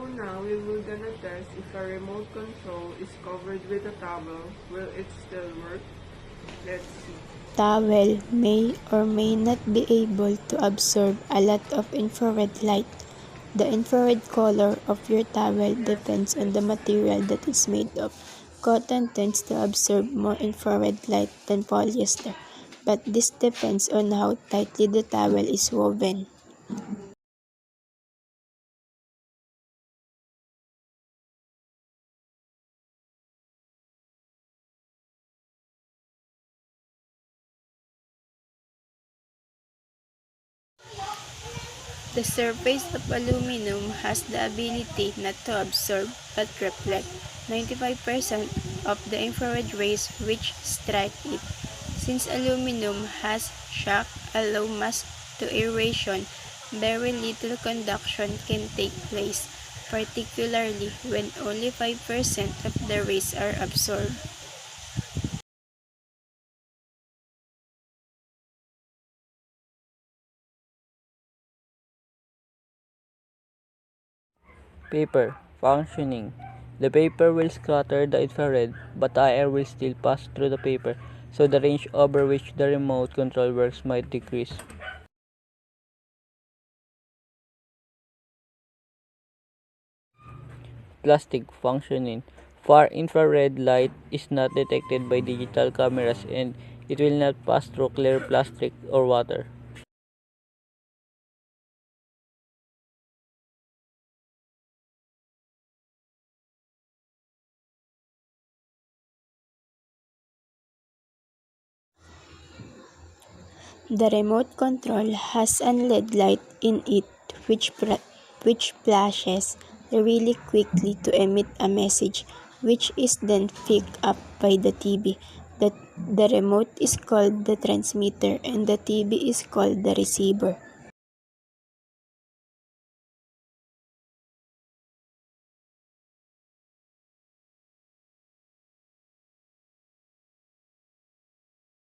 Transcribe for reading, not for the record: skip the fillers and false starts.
So now we will gonna test if a remote control is covered with a towel. Will it still work? Let's see. Towel may or may not be able to absorb a lot of infrared light. The infrared color of your towel depends on the material that it's made of. Cotton tends to absorb more infrared light than polyester, but this depends on how tightly the towel is woven. The surface of aluminum has the ability not to absorb but reflect 95% of the infrared rays which strike it. Since aluminum has shock allow mass to aeration, very little conduction can take place, particularly when only 5% of the rays are absorbed. Paper functioning. The paper will scatter the infrared, but the air will still pass through the paper, so the range over which the remote control works might decrease. Plastic functioning. Far infrared light is not detected by digital cameras and it will not pass through clear plastic or water. The remote control has an LED light in it which flashes really quickly to emit a message which is then picked up by the TV. The remote is called the transmitter and the TV is called the receiver.